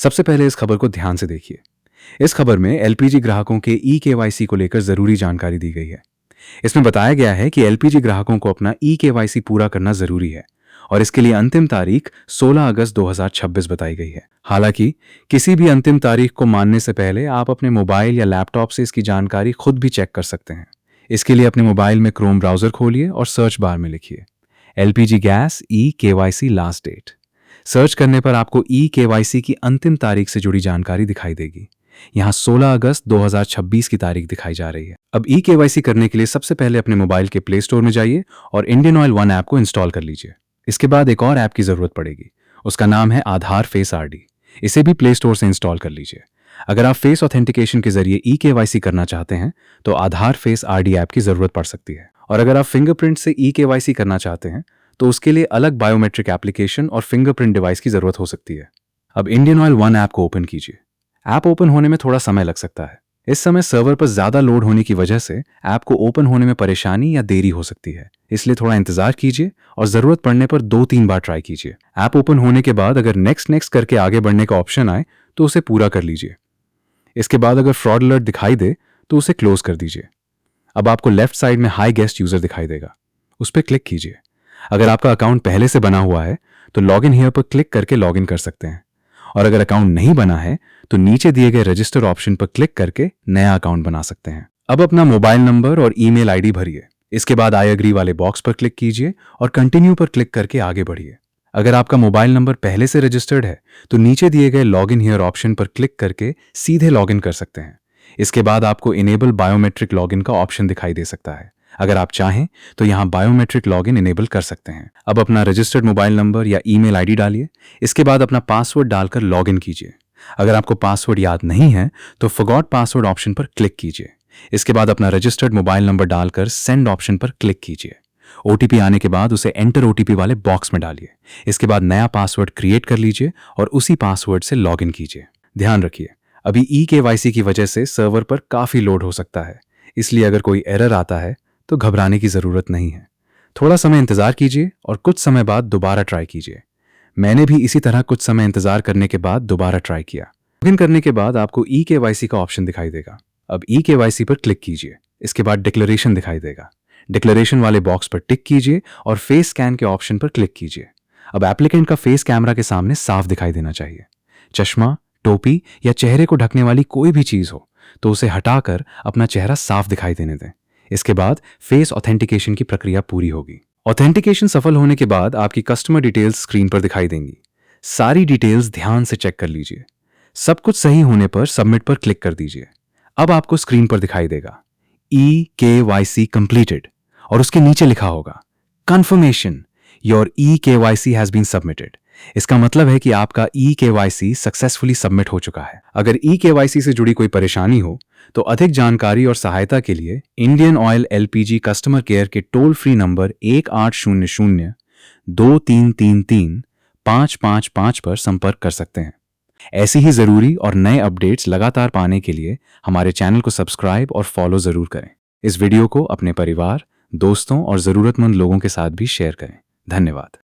सबसे पहले इस खबर को ध्यान से देखिए। इस खबर में एलपीजी ग्राहकों के ई केवाईसी को लेकर जरूरी जानकारी दी गई है। इसमें बताया गया है कि एलपीजी ग्राहकों को अपना ई केवाईसी पूरा करना जरूरी है और इसके लिए अंतिम तारीख 16 अगस्त 2026 बताई गई है। हालांकि किसी भी अंतिम तारीख को मानने से पहले आप अपने मोबाइल या लैपटॉप से इसकी जानकारी खुद भी चेक कर सकते हैं। इसके लिए अपने मोबाइल में क्रोम ब्राउजर खोलिए और सर्च बार में लिखिए LPG gas e KYC last date. Search करने पर आपको ई केवाईसी की अंतिम तारीख से जुड़ी जानकारी दिखाई देगी। यहाँ 16 अगस्त 2026 की तारीख दिखाई जा रही है। अब ई केवाईसी करने के लिए सबसे पहले अपने मोबाइल के प्ले स्टोर में जाइए और इंडियन ऑयल वन ऐप को इंस्टॉल कर लीजिए। इसके बाद एक और ऐप की जरूरत पड़ेगी, उसका नाम है आधार फेस आरडी। इसे भी प्ले स्टोर से इंस्टॉल कर लीजिए। अगर आप फेस ऑथेंटिकेशन के जरिए ई केवाईसी करना चाहते हैं तो आधार फेस आरडी ऐप की जरूरत पड़ सकती है। और अगर आप फिंगरप्रिंट से ई केवाईसी करना चाहते हैं तो उसके लिए अलग बायोमेट्रिक एप्लीकेशन और फिंगरप्रिंट डिवाइस की जरूरत हो सकती है। अब इंडियन ऑयल वन ऐप को ओपन कीजिए। ऐप ओपन होने में थोड़ा समय लग सकता है। इस समय सर्वर पर ज्यादा लोड होने की वजह से ऐप को ओपन होने में परेशानी या देरी हो सकती है, इसलिए थोड़ा इंतजार कीजिए और जरूरत पड़ने पर 2-3 बार ट्राई कीजिए। ऐप ओपन होने के बाद अगर नेक्स्ट करके आगे बढ़ने का ऑप्शन आए तो उसे पूरा कर लीजिए। इसके बाद अगर फ्रॉड अलर्ट दिखाई दे तो उसे क्लोज कर दीजिए। अब आपको लेफ्ट साइड में हाई गेस्ट यूजर दिखाई देगा, उस पर क्लिक कीजिए। अगर आपका अकाउंट पहले से बना हुआ है तो लॉग इन हियर पर क्लिक करके लॉग इन कर सकते हैं, और अगर अकाउंट नहीं बना है तो नीचे दिए गए रजिस्टर ऑप्शन पर क्लिक करके नया अकाउंट बना सकते हैं। अब अपना मोबाइल नंबर और ईमेल आईडी भरिए। इसके बाद आई एग्री वाले बॉक्स पर क्लिक कीजिए और कंटिन्यू पर क्लिक करके आगे बढ़िए। अगर आपका मोबाइल नंबर पहले से रजिस्टर्ड है तो नीचे दिए गए लॉग इन हियर ऑप्शन पर क्लिक करके सीधे लॉग इन कर सकते हैं। इसके बाद आपको इनेबल बायोमेट्रिक लॉगिन का ऑप्शन दिखाई दे सकता है। अगर आप चाहें तो यहां बायोमेट्रिक लॉगिन इनेबल कर सकते हैं। अब अपना रजिस्टर्ड मोबाइल नंबर या ईमेल आईडी डालिए। इसके बाद अपना पासवर्ड डालकर लॉगिन कीजिए। अगर आपको पासवर्ड याद नहीं है तो फॉरगॉट पासवर्ड ऑप्शन पर क्लिक कीजिए। इसके बाद अपना रजिस्टर्ड मोबाइल नंबर डालकर सेंड ऑप्शन पर क्लिक कीजिए। ओटीपी आने के बाद उसे एंटर ओटीपी वाले बॉक्स में डालिए। इसके बाद नया पासवर्ड क्रिएट कर लीजिए और उसी पासवर्ड से लॉगिन कीजिए। ध्यान रखिए, अभी ई केवाईसी की वजह से सर्वर पर काफी लोड हो सकता है, इसलिए अगर कोई एरर आता है तो घबराने की जरूरत नहीं है। थोड़ा समय इंतजार कीजिए और कुछ समय बाद दोबारा ट्राई कीजिए। मैंने भी इसी तरह कुछ समय इंतजार करने के बाद दोबारा ट्राई किया। लॉगिन करने के बाद आपको ई केवाईसी का ऑप्शन दिखाई देगा। अब ई केवाईसी पर क्लिक कीजिए। इसके बाद डिक्लेरेशन दिखाई देगा। डिक्लेरेशन वाले बॉक्स पर टिक कीजिए और फेस स्कैन के ऑप्शन पर क्लिक कीजिए। अब एप्लीकेंट का फेस कैमरा के सामने साफ दिखाई देना चाहिए। चश्मा, टोपी या चेहरे को ढकने वाली कोई भी चीज हो तो उसे हटाकर अपना चेहरा साफ दिखाई देने दें। इसके बाद फेस ऑथेंटिकेशन की प्रक्रिया पूरी होगी। ऑथेंटिकेशन सफल होने के बाद आपकी कस्टमर डिटेल्स स्क्रीन पर दिखाई देंगी। सारी डिटेल्स ध्यान से चेक कर लीजिए। सब कुछ सही होने पर सबमिट पर क्लिक कर दीजिए। अब आपको स्क्रीन पर दिखाई देगा ई केवाईसी कंप्लीटेड और उसके नीचे लिखा होगा confirmation your e KYC has been submitted. इसका मतलब है कि आपका ई केवाईसी सक्सेसफुली सबमिट हो चुका है। अगर ई केवाईसी से जुड़ी कोई परेशानी हो तो अधिक जानकारी और सहायता के लिए Indian oil LPG customer care के टोल फ्री नंबर 1800-2333-555 पर संपर्क कर सकते हैं। ऐसी ही जरूरी और नए अपडेट्स लगातार पाने के लिए हमारे चैनल को सब्सक्राइब और फॉलो जरूर करें। इस वीडियो को अपने परिवार, दोस्तों और जरूरतमंद लोगों के साथ भी शेयर करें। धन्यवाद।